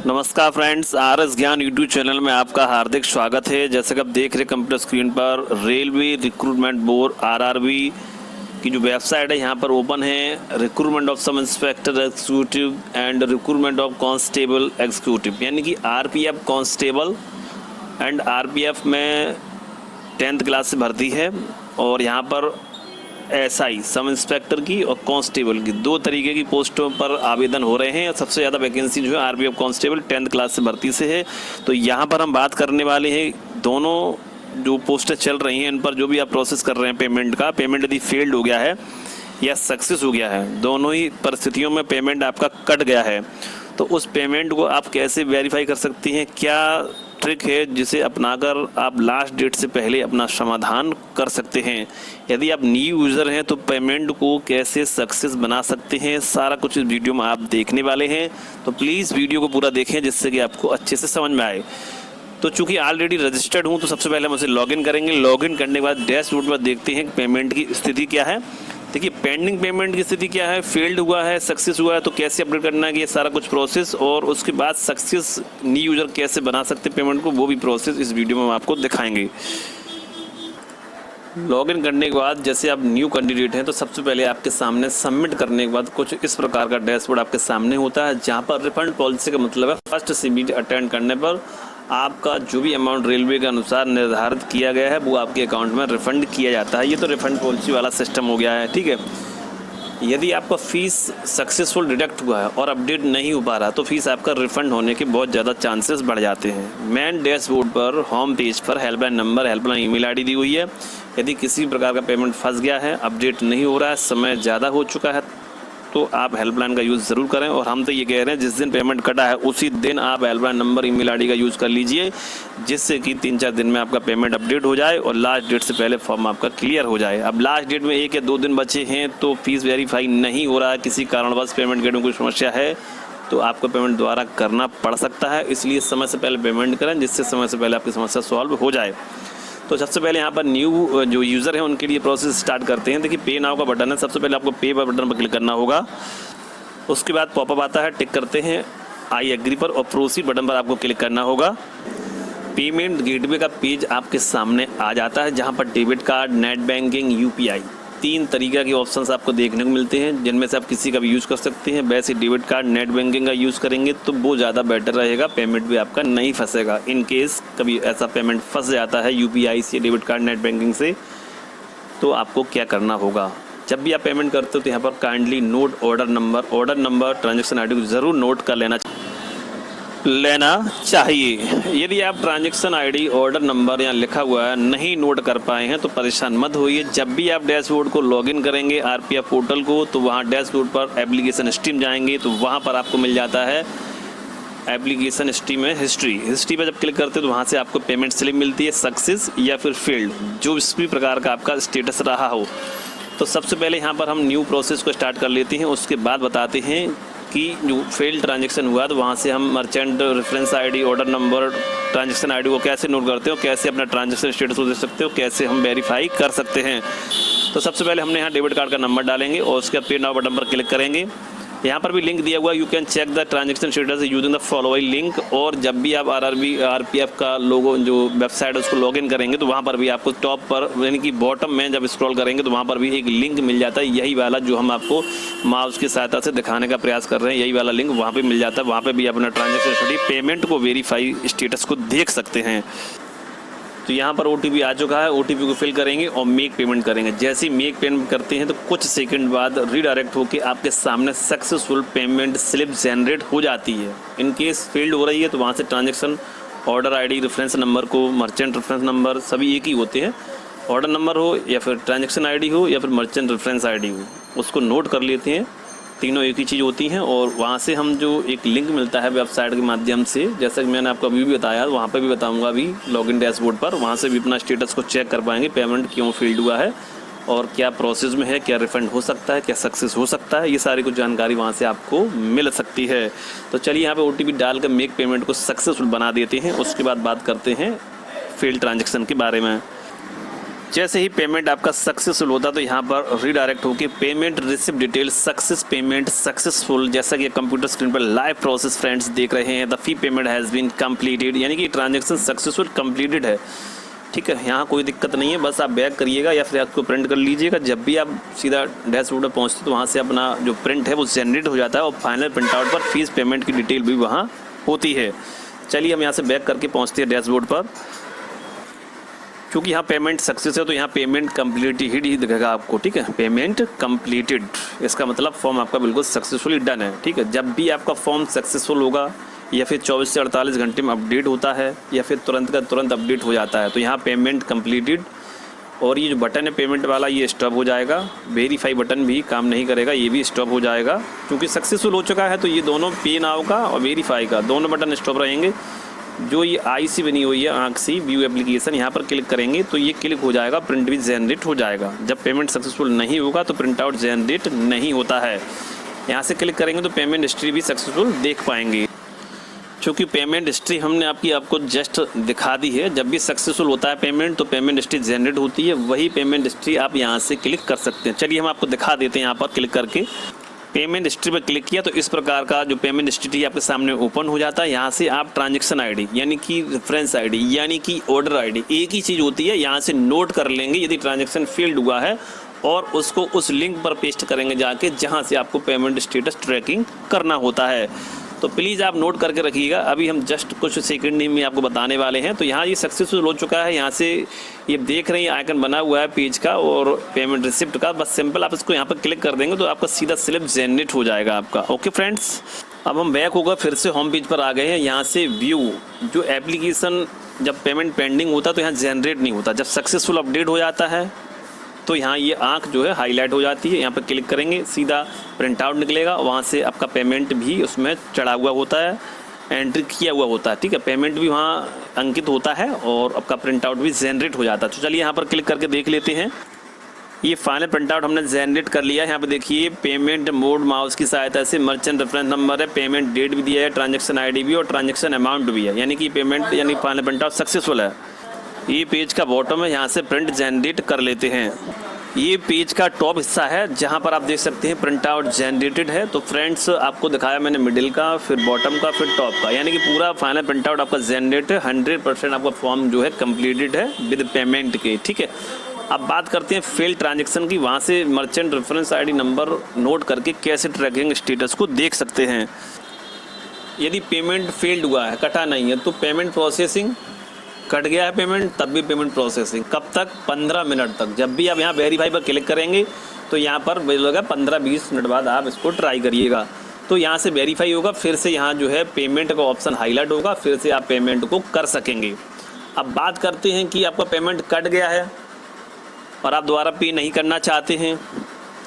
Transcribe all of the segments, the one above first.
नमस्कार friends, R S ज्ञान YouTube channel में आपका हार्दिक स्वागत है। जैसे कि आप देख रहे कंप्यूटर स्क्रीन पर रेलवे रिक्रूटमेंट बोर्ड आरआरबी की जो वेबसाइट है यहाँ पर ओपन है। Recruitment of sub inspector executive and recruitment of constable executive, यानी कि आरपीएफ कांस्टेबल एंड आरपीएफ में 10th क्लास से भर्ती है। और यहाँ पर एसआई सब इंस्पेक्टर की और कांस्टेबल की 2 तरीके की पोस्टों पर आवेदन हो रहे हैं। सबसे ज़्यादा वैकेंसी जो है आरपीएफ कांस्टेबल 10th क्लास से भर्ती से है। तो यहाँ पर हम बात करने वाले हैं दोनों जो पोस्टें चल रही हैं इन पर जो भी आप प्रोसेस कर रहे हैं पेमेंट का, पेमेंट यदि फेल्ड हो गया है या सक्सेस हो गया है, दोनों ही परिस्थितियों में पेमेंट आपका कट गया है, तो उस पेमेंट को आप कैसे वेरीफाई कर सकती हैं, क्या ट्रिक है जिसे अपनाकर आप लास्ट डेट से पहले अपना समाधान कर सकते हैं। यदि आप न्यू यूज़र हैं तो पेमेंट को कैसे सक्सेस बना सकते हैं, सारा कुछ इस वीडियो में आप देखने वाले हैं। तो प्लीज़ वीडियो को पूरा देखें जिससे कि आपको अच्छे से समझ में आए। तो चूंकि ऑलरेडी रजिस्टर्ड हूं तो सबसे पहले हम उसे लॉगिन करेंगे। लॉगिन करने के बाद डैशबोर्ड पर देखते हैं कि पेमेंट की स्थिति क्या है। देखिए पेंडिंग पेमेंट की स्थिति क्या है, फेल्ड हुआ है, सक्सेस हुआ है, तो कैसे अपडेट करना है, ये सारा कुछ प्रोसेस, और उसके बाद सक्सेस न्यू यूज़र कैसे बना सकते हैं पेमेंट को, वो भी प्रोसेस इस वीडियो में हम आपको दिखाएंगे। लॉगिन करने के बाद जैसे आप न्यू कैंडिडेट हैं तो सबसे पहले आपके सामने सबमिट करने के बाद कुछ इस प्रकार का डैशबोर्ड आपके सामने होता है, जहां पर रिफंड पॉलिसी का मतलब है फर्स्ट सीबीटी अटेंड करने पर आपका जो भी अमाउंट रेलवे के अनुसार निर्धारित किया गया है वो आपके अकाउंट में रिफंड किया जाता है। ये तो रिफंड पॉलिसी वाला सिस्टम हो गया है, ठीक है। यदि आपका फ़ीस सक्सेसफुल डिडक्ट हुआ है और अपडेट नहीं हो पा रहा तो फीस आपका रिफंड होने के बहुत ज़्यादा चांसेस बढ़ जाते हैं। मेन डैशबोर्ड पर होम पेज पर helpline number, helpline email ID दी हुई है। यदि किसी प्रकार का पेमेंट फंस गया है, अपडेट नहीं हो रहा है, समय ज़्यादा हो चुका है, तो आप हेल्पलाइन का यूज़ ज़रूर करें। और हम तो ये कह रहे हैं जिस दिन पेमेंट कटा है उसी दिन आप हेल्पलाइन नंबर, ईमेल आईडी का यूज़ कर लीजिए, जिससे कि 3-4 दिन में आपका पेमेंट अपडेट हो जाए और लास्ट डेट से पहले फॉर्म आपका क्लियर हो जाए। अब लास्ट डेट में 1 या 2 दिन बचे हैं तो फीस वेरीफाई नहीं हो रहा है, किसी कारणवश पेमेंट करने में कोई समस्या है तो आपको पेमेंट दोबारा करना पड़ सकता है। इसलिए समय से पहले पेमेंट करें जिससे समय से पहले आपकी समस्या सॉल्व हो जाए। तो सबसे पहले यहाँ पर न्यू जो यूज़र हैं उनके लिए प्रोसेस स्टार्ट करते हैं। देखिए पे नाउ का बटन है, सबसे पहले आपको पे बटन पर क्लिक करना होगा। उसके बाद पॉपअप आता है, टिक करते हैं आई एग्री पर और प्रोसीड बटन पर आपको क्लिक करना होगा। पेमेंट गेटवे का पेज आपके सामने आ जाता है, जहाँ पर debit card, net banking, UPI 3 तरीक़ा के ऑप्शंस आपको देखने को मिलते हैं, जिनमें से आप किसी का भी यूज़ कर सकते हैं। वैसे डेबिट कार्ड, नेट बैंकिंग का यूज़ करेंगे तो वो ज़्यादा बेटर रहेगा, पेमेंट भी आपका नहीं फंसेगा। इन केस कभी ऐसा पेमेंट फंस जाता है यूपीआई से, डेबिट कार्ड, नेट बैंकिंग से, तो आपको क्या करना होगा। जब भी आप पेमेंट करते हो तो यहाँ पर kindly note order number, transaction ID को ज़रूर नोट कर लेना चाहिए। यदि आप ट्रांजैक्शन आईडी, ऑर्डर नंबर यहाँ लिखा हुआ है नहीं नोट कर पाए हैं तो परेशान मत होइए। जब भी आप डैशबोर्ड को लॉगिन करेंगे आरपीएफ पोर्टल को तो वहाँ डैशबोर्ड पर एप्लीकेशन स्ट्रीम जाएंगे तो वहाँ पर आपको मिल जाता है एप्लीकेशन स्ट्रीम में हिस्ट्री पर जब क्लिक करते हो तो वहाँ से आपको पेमेंट स्लिप मिलती है, सक्सेस या फिर फेल्ड, जो इस भी प्रकार का आपका स्टेटस रहा हो। तो सबसे पहले यहाँ पर हम न्यू प्रोसेस को स्टार्ट कर लेते हैं। उसके बाद बताते हैं कि जो फेल्ड ट्रांजैक्शन हुआ तो वहाँ से हम merchant reference ID, order number, transaction ID को कैसे नोट करते हो, कैसे अपना ट्रांजैक्शन स्टेटस को देख सकते हो, कैसे हम वेरीफाई कर सकते हैं। तो सबसे पहले हमने यहाँ डेबिट कार्ड का नंबर डालेंगे और उसके बाद पे नाउ बटन पर क्लिक करेंगे। यहाँ पर भी लिंक दिया हुआ है, you can check the transaction status using the following link. और जब भी आप आरपीएफ का लोगो जो वेबसाइट है उसको लॉगिन करेंगे तो वहाँ पर भी आपको टॉप पर यानी कि बॉटम में जब स्क्रॉल करेंगे तो वहाँ पर भी एक लिंक मिल जाता है, यही वाला जो हम आपको माउस की सहायता से दिखाने का प्रयास कर रहे हैं, यही वाला लिंक वहाँ पर मिल जाता है। वहाँ पर भी अपना ट्रांजैक्शन स्टेटस, पेमेंट को वेरीफाई स्टेटस को देख सकते हैं। तो यहाँ पर ओटीपी आ चुका है, ओटीपी को फिल करेंगे और मेक पेमेंट करेंगे। जैसे ही मेक पेमेंट करते हैं तो कुछ सेकंड बाद रीडायरेक्ट होकर आपके सामने सक्सेसफुल पेमेंट स्लिप जनरेट हो जाती है। इन केस फेल्ड हो रही है तो वहाँ से transaction order ID, reference number को, मर्चेंट रेफरेंस नंबर सभी एक ही होते हैं, ऑर्डर नंबर हो या फिर ट्रांजैक्शन आईडी हो या फिर मर्चेंट रेफरेंस आईडी हो, उसको नोट कर लेते हैं। तीनों एक ही चीज़ होती हैं और वहाँ से हम जो एक लिंक मिलता है वेबसाइट के माध्यम से, जैसा कि मैंने आपको अभी भी बताया, वहाँ पे भी बताऊँगा अभी लॉगिन डैशबोर्ड पर, वहाँ से भी अपना स्टेटस को चेक कर पाएंगे, पेमेंट क्यों फेल्ड हुआ है और क्या प्रोसेस में है, क्या रिफंड हो सकता है, क्या सक्सेस हो सकता है, ये सारी कुछ जानकारी वहाँ से आपको मिल सकती है। तो चलिए यहाँ पर OTP डाल कर मेक पेमेंट को सक्सेसफुल बना देते हैं। उसके बाद बात करते हैं फेल्ड ट्रांजेक्शन के बारे में। जैसे ही पेमेंट आपका सक्सेसफुल होता है तो यहाँ पर रीडायरेक्ट होकर payment receipt detail success payment successful, जैसा कि कंप्यूटर स्क्रीन पर लाइव प्रोसेस फ्रेंड्स देख रहे हैं, the fee payment has been completed, यानी कि ट्रांजैक्शन सक्सेसफुल कंप्लीटेड है। ठीक है, यहाँ कोई दिक्कत नहीं है, बस आप बैक करिएगा या फिर आपको प्रिंट कर लीजिएगा। जब भी आप सीधा डैशबोर्ड पर पहुँचते तो वहाँ से अपना जो प्रिंट है वो जनरेट हो जाता है और फाइनल प्रिंट आउट पर फीस पेमेंट की डिटेल भी वहाँ होती है। चलिए हम यहाँ से बैक करके पहुँचते हैं डैशबोर्ड पर। क्योंकि यहाँ पेमेंट सक्सेस है तो यहाँ पेमेंट कंप्लीटेड ही दिखेगा आपको। ठीक है, पेमेंट कंप्लीटेड, इसका मतलब फॉर्म आपका बिल्कुल सक्सेसफुली डन है। ठीक है, जब भी आपका फॉर्म सक्सेसफुल होगा या फिर 24 से 48 घंटे में अपडेट होता है या फिर तुरंत का तुरंत अपडेट हो जाता है तो यहाँ पेमेंट कंप्लीटेड, और ये जो बटन है पेमेंट वाला ये स्टॉप हो जाएगा। वेरीफाई बटन भी काम नहीं करेगा, ये भी स्टॉप हो जाएगा। क्योंकि सक्सेसफुल हो चुका है तो ये दोनों पे नाउ का और वेरीफाई का दोनों बटन स्टॉप रहेंगे। जो ये आईसी बनी हुई है आँख सी व्यू एप्लीकेशन, यहाँ पर क्लिक करेंगे तो ये क्लिक हो जाएगा, प्रिंट भी जनरेट हो जाएगा। जब पेमेंट सक्सेसफुल नहीं होगा तो प्रिंट आउट जनरेट नहीं होता है। यहाँ से क्लिक करेंगे तो पेमेंट हिस्ट्री भी सक्सेसफुल देख पाएंगे। चूँकि पेमेंट हिस्ट्री हमने आपको जस्ट दिखा दी है, जब भी सक्सेसफुल होता है पेमेंट तो पेमेंट हिस्ट्री जनरेट होती है, वही पेमेंट हिस्ट्री आप यहाँ से क्लिक कर सकते हैं। चलिए हम आपको दिखा देते हैं। यहाँ पर क्लिक करके पेमेंट हिस्ट्री पर क्लिक किया तो इस प्रकार का जो पेमेंट हिस्ट्री आपके सामने ओपन हो जाता है। यहाँ से आप ट्रांजैक्शन आईडी यानी कि रेफरेंस आईडी यानी कि ऑर्डर आईडी, एक ही चीज़ होती है, यहाँ से नोट कर लेंगे यदि ट्रांजैक्शन फेल्ड हुआ है और उसको उस लिंक पर पेस्ट करेंगे जाके जहाँ से आपको पेमेंट स्टेटस ट्रैकिंग करना होता है। तो प्लीज़ आप नोट करके रखिएगा। अभी हम जस्ट कुछ सेकंड में आपको बताने वाले हैं। तो यहाँ ये सक्सेसफुल हो चुका है। यहाँ से ये देख रहे हैं आइकन बना हुआ है पेज का और पेमेंट रिसिप्ट का, बस सिंपल आप इसको यहाँ पर क्लिक कर देंगे तो आपका सीधा स्लिप जनरेट हो जाएगा आपका। ओके फ्रेंड्स, अब हम बैक होकर फिर से होम पेज पर आ गए हैं। यहाँ से व्यू जो एप्लीकेशन जब पेमेंट पेंडिंग होता है तो यहाँ जनरेट नहीं होता, जब सक्सेसफुल अपडेट हो जाता है तो यहाँ ये आंख जो है हाईलाइट हो जाती है। यहाँ पर क्लिक करेंगे सीधा प्रिंट आउट निकलेगा, वहाँ से आपका पेमेंट भी उसमें चढ़ा हुआ होता है, एंट्री किया हुआ होता है। ठीक है, पेमेंट भी वहाँ अंकित होता है और आपका प्रिंट आउट भी जनरेट हो जाता है। तो चलिए यहाँ पर क्लिक करके देख लेते हैं। ये फाइनल प्रिंट आउट हमने जनरेट कर लिया है। यहाँ पे देखिए पेमेंट मोड माउस की सहायता से मर्चेंट रेफरेंस नंबर है, पेमेंट डेट भी दिया है, ट्रांजेक्शन आईडी भी और ट्रांजेक्शन अमाउंट भी है, यानी कि पेमेंट यानी फाइनल प्रिंट आउट सक्सेसफुल है। ये पेज का बॉटम है, यहाँ से प्रिंट जनरेट कर लेते हैं। ये पेज का टॉप हिस्सा है जहाँ पर आप देख सकते हैं प्रिंट आउट जनरेटेड है। तो फ्रेंड्स आपको दिखाया मैंने मिडिल का, फिर बॉटम का, फिर टॉप का, यानी कि पूरा फाइनल प्रिंट आउट आपका जनरेट है। 100% आपका फॉर्म जो है कंप्लीटेड है विद पेमेंट के। ठीक है, अब बात करते हैं फेल ट्रांजेक्शन की। वहाँ से merchant reference ID number note करके कैसे ट्रैकिंग स्टेटस को देख सकते हैं। यदि पेमेंट फेल्ड हुआ है, कटा नहीं है, तो पेमेंट प्रोसेसिंग, कट गया है पेमेंट तब भी पेमेंट प्रोसेसिंग। कब तक? 15 मिनट तक। जब भी आप यहाँ वेरीफाई पर क्लिक करेंगे तो यहाँ पर बोलेगा 15-20 मिनट बाद आप इसको ट्राई करिएगा। तो यहाँ से वेरीफाई होगा, फिर से यहाँ जो है पेमेंट का ऑप्शन हाईलाइट होगा, फिर से आप पेमेंट को कर सकेंगे। अब बात करते हैं कि आपका पेमेंट कट गया है और आप दोबारा पे नहीं करना चाहते हैं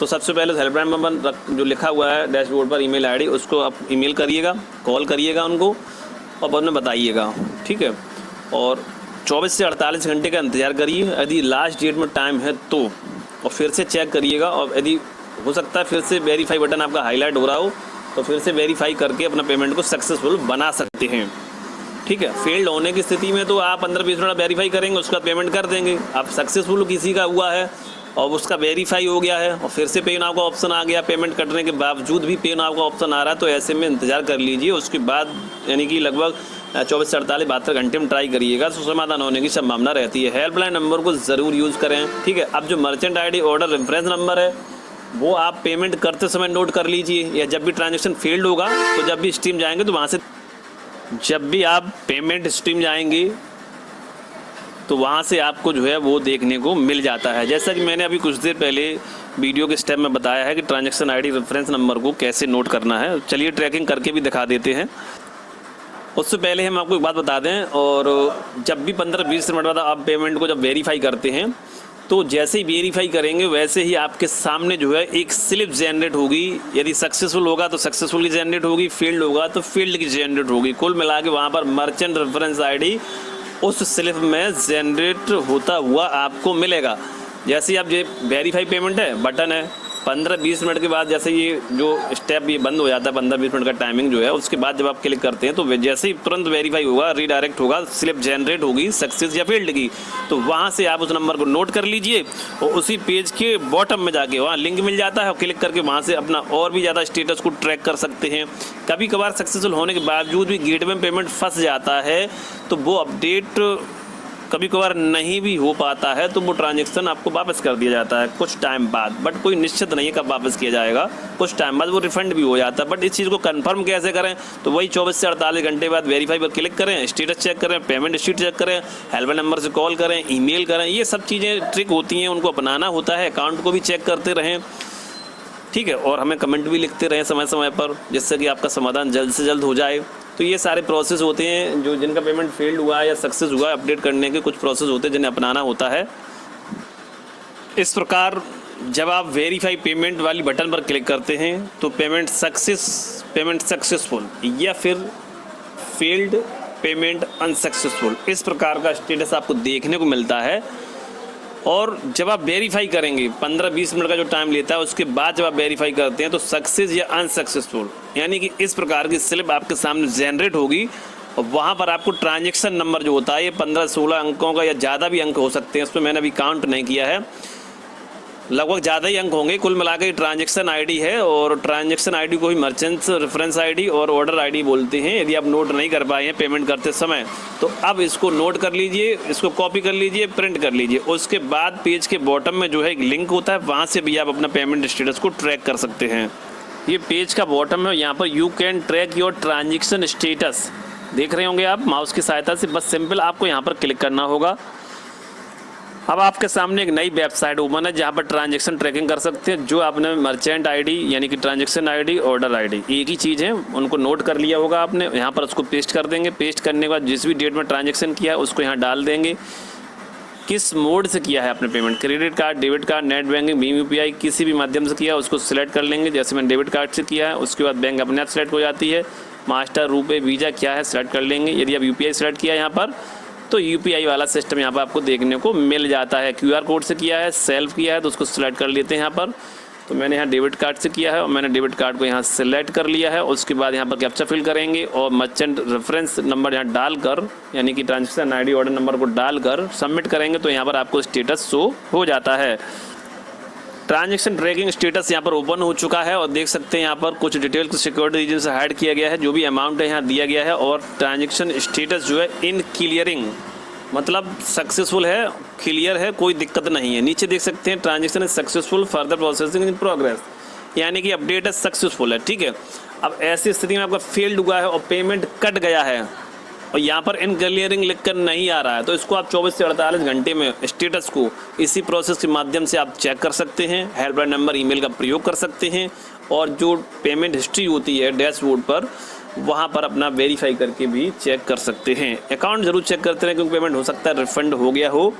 तो सबसे पहले हेल्पलाइन नंबर जो लिखा हुआ है डैशबोर्ड पर, ईमेल आईडी, उसको आप ईमेल करिएगा, कॉल करिएगा उनको और बाद में बताइएगा। ठीक है, और 24 से 48 घंटे का इंतज़ार करिए। यदि लास्ट डेट में टाइम है तो, और फिर से चेक करिएगा, और यदि हो सकता है फिर से वेरीफाई बटन आपका हाईलाइट हो रहा हो तो फिर से वेरीफाई करके अपना पेमेंट को सक्सेसफुल बना सकते हैं। ठीक है, फेल्ड होने की स्थिति में तो आप 15-20 मिनट वेरीफाई करेंगे, उसका पेमेंट कर देंगे। आप सक्सेसफुल किसी का हुआ है और उसका वेरीफाई हो गया है और फिर से पे नाउ का ऑप्शन आ गया, पेमेंट कटने के बावजूद भी पे नाउ का ऑप्शन आ रहा है, तो ऐसे में इंतज़ार कर लीजिए। उसके बाद यानी कि लगभग 24 से 48-72 घंटे में ट्राई करिएगा तो समाधान होने की संभावना रहती है। हेल्पलाइन नंबर को ज़रूर यूज़ करें। ठीक है, अब जो merchant ID order reference number है वो आप पेमेंट करते समय नोट कर लीजिए, या जब भी ट्रांजेक्शन फेल्ड होगा तो जब भी स्ट्रीम जाएंगे तो वहाँ से, जब भी आप पेमेंट स्ट्रीम जाएंगे तो वहाँ से आपको जो है वो देखने को मिल जाता है। जैसा कि मैंने अभी कुछ देर पहले वीडियो के स्टेप में बताया है कि ट्रांजैक्शन आईडी रेफरेंस नंबर को कैसे नोट करना है। चलिए ट्रैकिंग करके भी दिखा देते हैं। उससे पहले हम आपको एक बात बता दें, और जब भी 15-20 मिनट बाद आप पेमेंट को जब वेरीफाई करते हैं तो जैसे ही वेरीफाई करेंगे वैसे ही आपके सामने जो है एक स्लिप जनरेट होगी। यदि सक्सेसफुल होगा तो सक्सेसफुल की जनरेट होगी, फील्ड होगा तो फील्ड की जनरेट होगी। कुल मिला के वहाँ पर मर्चेंट रेफरेंस आईडी उस स्लिप में जनरेट होता हुआ आपको मिलेगा। जैसे आप ये वेरीफाई पेमेंट है बटन है, 15-20 मिनट के बाद जैसे ये जो स्टेप ये बंद हो जाता है, 15-20 मिनट का टाइमिंग जो है, उसके बाद जब आप क्लिक करते हैं तो जैसे ही तुरंत वेरीफाई होगा, रीडायरेक्ट होगा, स्लिप जनरेट होगी सक्सेस या फेल्ड की, तो वहाँ से आप उस नंबर को नोट कर लीजिए और उसी पेज के बॉटम में जाके वहाँ लिंक मिल जाता है, क्लिक करके वहाँ से अपना और भी ज़्यादा स्टेटस को ट्रैक कर सकते हैं। कभी कभार सक्सेसफुल होने के बावजूद भी गेटवे में पेमेंट फंस जाता है, तो वो अपडेट कभी कभार नहीं भी हो पाता है, तो वो ट्रांजैक्शन आपको वापस कर दिया जाता है कुछ टाइम बाद, बट कोई निश्चित नहीं है कब वापस किया जाएगा, कुछ टाइम बाद वो रिफंड भी हो जाता है। बट इस चीज़ को कंफर्म कैसे करें, तो वही 24 से 48 घंटे बाद वेरीफाई पर क्लिक करें, स्टेटस चेक करें, पेमेंट स्टेटस चेक करें, हेल्पलाइन नंबर से कॉल करें, ईमेल करें, ये सब चीज़ें ट्रिक होती हैं, उनको अपनाना होता है। अकाउंट को भी चेक करते रहें, ठीक है, और हमें कमेंट भी लिखते रहें समय समय पर, जिससे कि आपका समाधान जल्द से जल्द हो जाए। तो ये सारे प्रोसेस होते हैं जो जिनका पेमेंट फेल्ड हुआ है या सक्सेस हुआ है, अपडेट करने के कुछ प्रोसेस होते हैं जिन्हें अपनाना होता है। इस प्रकार जब आप वेरीफाई पेमेंट वाली बटन पर क्लिक करते हैं तो पेमेंट सक्सेसफुल या फिर फेल्ड पेमेंट अनसक्सेसफुल, इस प्रकार का स्टेटस आपको देखने को मिलता है। और जब आप वेरीफाई करेंगे 15-20 मिनट का जो टाइम लेता है, उसके बाद जब आप वेरीफाई करते हैं तो सक्सेस या अनसक्सेसफुल, यानी कि इस प्रकार की स्लिप आपके सामने जनरेट होगी और वहाँ पर आपको ट्रांजैक्शन नंबर जो होता है, ये 15-16 अंकों का या ज़्यादा भी अंक हो सकते हैं, उसमें मैंने अभी काउंट नहीं किया है, लगभग ज़्यादा ही अंक होंगे। कुल मिलाकर ये ट्रांजैक्शन आईडी है और ट्रांजैक्शन आईडी को ही मर्चेंट्स रेफरेंस आईडी और ऑर्डर आईडी बोलते हैं। यदि आप नोट नहीं कर पाए हैं पेमेंट करते समय, तो अब इसको नोट कर लीजिए, इसको कॉपी कर लीजिए, प्रिंट कर लीजिए। उसके बाद पेज के बॉटम में जो है एक लिंक होता है, वहाँ से भी आप अपना पेमेंट स्टेटस को ट्रैक कर सकते हैं। ये पेज का बॉटम है, यहाँ पर you can track your transaction status देख रहे होंगे आप माउस की सहायता से। बस सिंपल आपको यहाँ पर क्लिक करना होगा। अब आपके सामने एक नई वेबसाइट ओपन है जहाँ पर ट्रांजैक्शन ट्रैकिंग कर सकते हैं। जो आपने मर्चेंट आईडी यानी कि ट्रांजैक्शन आईडी, ऑर्डर आईडी, एक ही चीज़ है, उनको नोट कर लिया होगा आपने। यहाँ पर उसको पेस्ट कर देंगे। पेस्ट करने के बाद जिस भी डेट में ट्रांजैक्शन किया है उसको यहाँ डाल देंगे। किस मोड से किया है आपने payment, credit card, debit card, net banking, Bhim UPI, किसी भी माध्यम से किया उसको सिलेक्ट कर लेंगे। जैसे मैंने डेबिट कार्ड से किया है, उसके बाद बैंक अपने आप सेलेक्ट हो जाती है। मास्टर, रुपए, वीज़ा क्या है सिलेक्ट कर लेंगे। यदि आप यूपीआई सेलेक्ट किया है यहाँ पर, तो यूपीआई वाला सिस्टम यहाँ पर आपको देखने को मिल जाता है। क्यूआर कोड से किया है, सेल्फ किया है, तो उसको सिलेक्ट कर लेते हैं यहाँ पर। तो मैंने यहाँ डेबिट कार्ड से किया है और मैंने डेबिट कार्ड को यहाँ सेलेक्ट कर लिया है। उसके बाद यहाँ पर कैप्चा फिल करेंगे और मर्चेंट रेफरेंस नंबर यहाँ डालकर, यानी कि ट्रांजैक्शन आईडी, ऑर्डर नंबर को डालकर सबमिट करेंगे, तो यहाँ पर आपको स्टेटस शो हो जाता है। ट्रांजैक्शन ट्रैकिंग स्टेटस यहाँ पर ओपन हो चुका है और देख सकते हैं यहाँ पर कुछ डिटेल को सिक्योरिटी रीजन से हाइड किया गया है। जो भी अमाउंट है यहाँ दिया गया है और ट्रांजैक्शन स्टेटस जो है इन क्लियरिंग, मतलब सक्सेसफुल है, क्लियर है, कोई दिक्कत नहीं है। नीचे देख सकते हैं transaction is successful, further processing in progress, यानी कि अपडेट है सक्सेसफुल है, ठीक है। अब ऐसी स्थिति में आपका फेल्ड हुआ है और पेमेंट कट गया है और यहाँ पर इन क्लियरिंग लिखकर नहीं आ रहा है, तो इसको आप 24 से 48 घंटे में स्टेटस को इसी प्रोसेस के माध्यम से आप चेक कर सकते हैं। हेल्पलाइन नंबर, ईमेल का प्रयोग कर सकते हैं और जो पेमेंट हिस्ट्री होती है डैशबोर्ड पर, वहाँ पर अपना वेरीफाई करके भी चेक कर सकते हैं। अकाउंट जरूर चेक करते रहें, क्योंकि पेमेंट हो सकता है रिफंड हो गया हो।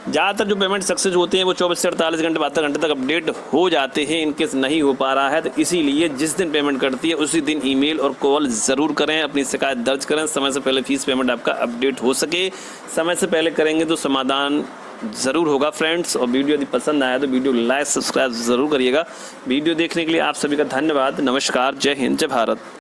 ज़्यादातर जो पेमेंट सक्सेस होते हैं वो 24 से 48 घंटे 72 घंटे तक अपडेट हो जाते हैं। इनकेस नहीं हो पा रहा है तो इसीलिए जिस दिन पेमेंट करती है उसी दिन ईमेल और कॉल ज़रूर करें, अपनी शिकायत दर्ज करें, समय से पहले फीस पेमेंट आपका अपडेट हो सके। समय से पहले करेंगे तो समाधान ज़रूर होगा फ्रेंड्स। और वीडियो यदि पसंद आया तो वीडियो लाइक, सब्सक्राइब ज़रूर करिएगा। वीडियो देखने के लिए आप सभी का धन्यवाद। नमस्कार, जय हिंद, जय भारत।